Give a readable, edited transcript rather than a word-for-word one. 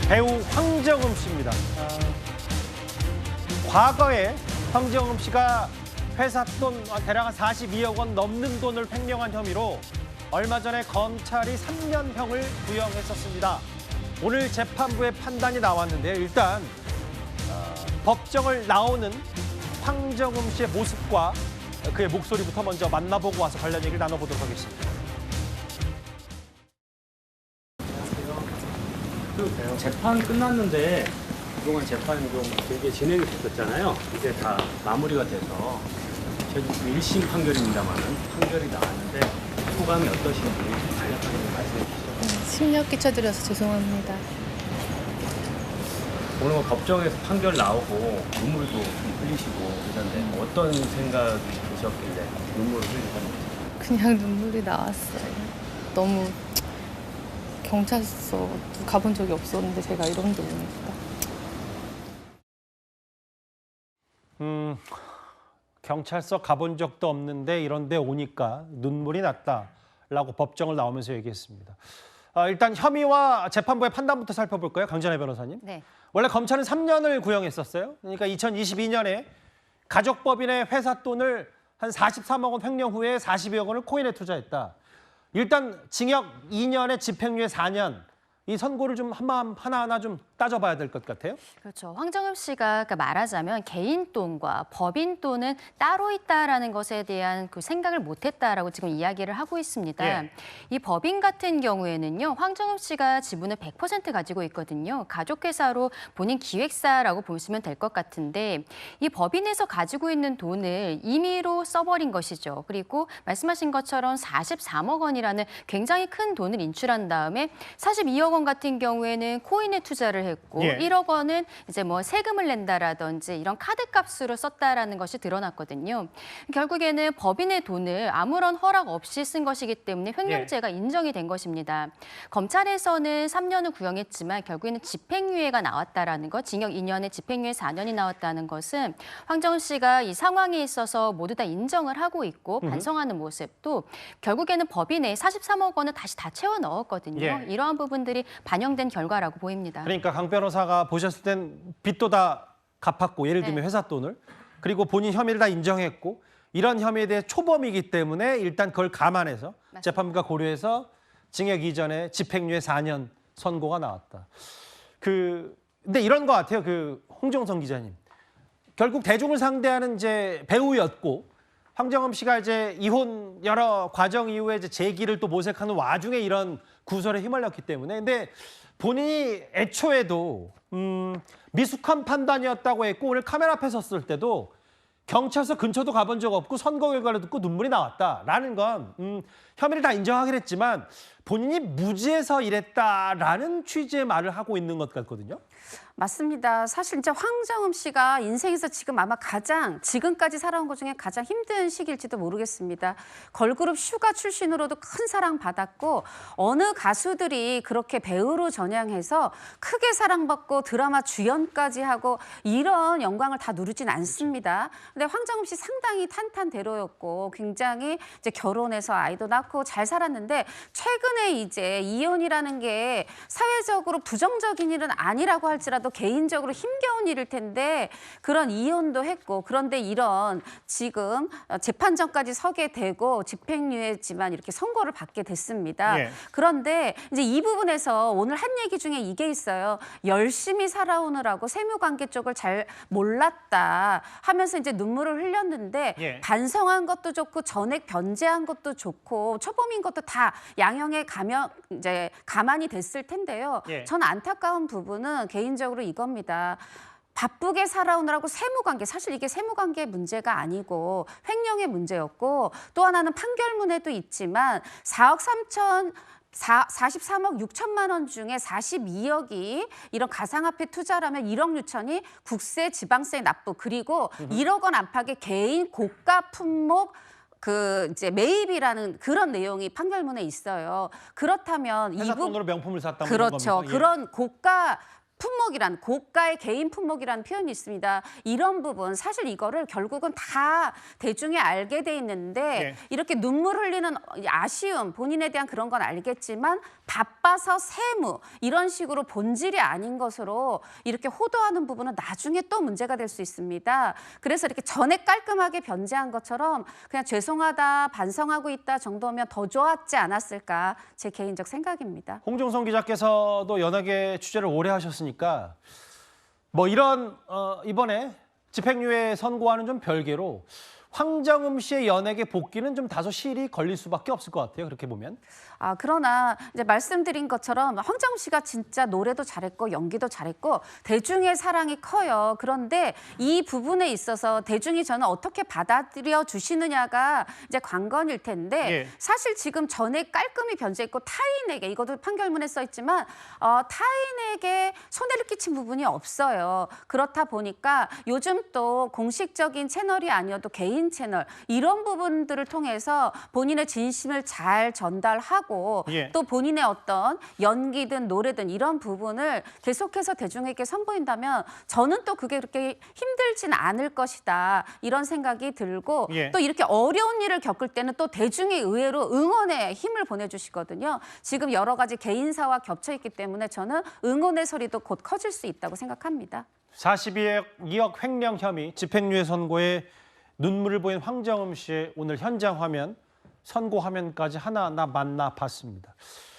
배우 황정음 씨입니다. 과거에 황정음 씨가 회사 돈 대략 한 42억 원 넘는 돈을 횡령한 혐의로 얼마 전에 검찰이 3년형을 구형했었습니다. 오늘 재판부의 판단이 나왔는데요. 일단 법정을 나오는 황정음 씨의 모습과 그의 목소리부터 먼저 만나보고 와서 관련 얘기를 나눠보도록 하겠습니다. 재판 끝났는데 그동안 재판이 좀 되게 진행이 됐었잖아요. 이제 다 마무리가 돼서 저희도 1심 판결입니다만은 판결이 나왔는데 소감이 어떠신지 간략하게 말씀해 주시죠. 심력 끼쳐드려서 죄송합니다. 오늘 뭐 법정에서 판결 나오고 눈물도 좀 흘리시고 그러던데 어떤 생각이 드셨길래 눈물을 흘리셨는지. 그냥 눈물이 나왔어요. 너무 경찰서 가본 적이 없었는데 제가 이런 데 오니까. 경찰서 가본 적도 없는데 이런 데 오니까 눈물이 났다라고 법정을 나오면서 얘기했습니다. 일단 혐의와 재판부의 판단부터 살펴볼까요? 강전혜 변호사님. 네. 원래 검찰은 3년을 구형했었어요. 그러니까 2022년에 가족법인의 회사 돈을 한 43억 원 횡령 후에 40여 원을 코인에 투자했다. 일단 징역 2년에 집행유예 4년. 이 선고를 좀 하나하나 좀 따져봐야 될 것 같아요. 그렇죠. 황정음 씨가 말하자면 개인 돈과 법인 돈은 따로 있다라는 것에 대한 그 생각을 못했다라고 지금 이야기를 하고 있습니다. 예. 이 법인 같은 경우에는요, 황정음 씨가 지분을 100% 가지고 있거든요. 가족회사로 본인 기획사라고 보시면 될 것 같은데 이 법인에서 가지고 있는 돈을 임의로 써버린 것이죠. 그리고 말씀하신 것처럼 43억 원이라는 굉장히 큰 돈을 인출한 다음에 42억 원 같은 경우에는 코인에 투자를 했고 예. 1억 원은 이제 뭐 세금을 낸다라든지 이런 카드값으로 썼다라는 것이 드러났거든요. 결국에는 법인의 돈을 아무런 허락 없이 쓴 것이기 때문에 횡령죄가 인정이 된 것입니다. 검찰에서는 3년을 구형했지만 결국에는 집행유예가 나왔다라는 것, 징역 2년에 집행유예 4년이 나왔다는 것은 황정은 씨가 이 상황에 있어서 모두 다 인정을 하고 있고 반성하는 모습도 결국에는 법인에 43억 원을 다시 다 채워 넣었거든요. 예. 이러한 부분들이 반영된 결과라고 보입니다. 그러니까 강 변호사가 보셨을 땐 빚도 다 갚았고 예를 들면 네. 회사 돈을 그리고 본인 혐의를 다 인정했고 이런 혐의에 대해 초범이기 때문에 일단 그걸 감안해서 맞습니다. 재판부가 고려해서 징역 이전에 집행유예 4년 선고가 나왔다. 근데 이런 것 같아요. 홍정선 기자님. 결국 대중을 상대하는 이제 배우였고 황정음 씨가 이제 이혼 여러 과정 이후에 이제 재기를 또 모색하는 와중에 이런 구설에 휘말렸기 때문에 근데 본인이 애초에도 미숙한 판단이었다고 했고 오늘 카메라 앞에 섰을 때도 경찰서 근처도 가본 적 없고 선거 결과를 듣고 눈물이 나왔다라는 건 혐의를 다 인정하긴 했지만 본인이 무지해서 이랬다라는 취지의 말을 하고 있는 것 같거든요. 맞습니다. 사실 이제 황정음 씨가 인생에서 지금 아마 지금까지 살아온 것 중에 가장 힘든 시기일지도 모르겠습니다. 걸그룹 슈가 출신으로도 큰 사랑 받았고 어느 가수들이 그렇게 배우로 전향해서 크게 사랑받고 드라마 주연까지 하고 이런 영광을 다 누리진 않습니다. 근데 황정음 씨 상당히 탄탄대로였고 굉장히 이제 결혼해서 아이도 낳고 잘 살았는데 최근에 이제 이혼이라는 게 사회적으로 부정적인 일은 아니라고 할지라도 개인적으로 힘겨운 일일 텐데 그런 이혼도 했고 그런데 이런 지금 재판정까지 서게 되고 집행유예지만 이렇게 선고를 받게 됐습니다. 예. 그런데 이제 이 부분에서 오늘 한 얘기 중에 이게 있어요. 열심히 살아오느라고 세무관계 쪽을 잘 몰랐다 하면서 이제 눈물을 흘렸는데 예. 반성한 것도 좋고 전액 변제한 것도 좋고 초범인 것도 다 양형에 이제 가만히 됐을 텐데요. 예. 전 안타까운 부분은 개인적으로 이겁니다. 바쁘게 살아오느라고 세무관계, 사실 이게 세무관계 문제가 아니고 횡령의 문제였고 또 하나는 판결문에도 있지만 43억 6천만 원 중에 42억이 이런 가상화폐 투자라면 1억 6천이 국세, 지방세 납부 그리고 1억 원 안팎의 개인 고가 품목 이제 매입이라는 그런 내용이 판결문에 있어요. 그렇다면 회사 돈으로 명품을 샀다는 그렇죠. 겁니까? 예. 그런 고가 품목이란 고가의 개인 품목이라는 표현이 있습니다. 이런 부분 사실 이거를 결국은 다 대중이 알게 돼 있는데 예. 이렇게 눈물 흘리는 아쉬움 본인에 대한 그런 건 알겠지만 바빠서 세무 이런 식으로 본질이 아닌 것으로 이렇게 호도하는 부분은 나중에 또 문제가 될 수 있습니다. 그래서 이렇게 전에 깔끔하게 변제한 것처럼 그냥 죄송하다 반성하고 있다 정도면 더 좋았지 않았을까 제 개인적 생각입니다. 홍정성 기자께서도 연예계 취재를 오래 하셨으니까 뭐 이런 이번에 집행유예 선고와는 좀 별개로 황정음 씨의 연예계 복귀는 좀 다소 시일이 걸릴 수밖에 없을 것 같아요. 그렇게 보면. 그러나 이제 말씀드린 것처럼 황정음 씨가 진짜 노래도 잘했고 연기도 잘했고 대중의 사랑이 커요. 그런데 이 부분에 있어서 대중이 저는 어떻게 받아들여 주시느냐가 이제 관건일 텐데 예. 사실 지금 전에 깔끔히 변제했고 타인에게 이것도 판결문에 써 있지만 타인에게 손해를 끼친 부분이 없어요. 그렇다 보니까 요즘 또 공식적인 채널이 아니어도 개인 채널 이런 부분들을 통해서 본인의 진심을 잘 전달하고 예. 또 본인의 어떤 연기든 노래든 이런 부분을 계속해서 대중에게 선보인다면 저는 또 그게 그렇게 힘들진 않을 것이다 이런 생각이 들고 예. 또 이렇게 어려운 일을 겪을 때는 또 대중이 의외로 응원의 힘을 보내주시거든요. 지금 여러 가지 개인사와 겹쳐 있기 때문에 저는 응원의 소리도 곧 커질 수 있다고 생각합니다. 42억 횡령 혐의 집행유예 선고에 눈물을 보인 황정음 씨의 오늘 현장 화면, 선고 화면까지 하나하나 만나 봤습니다.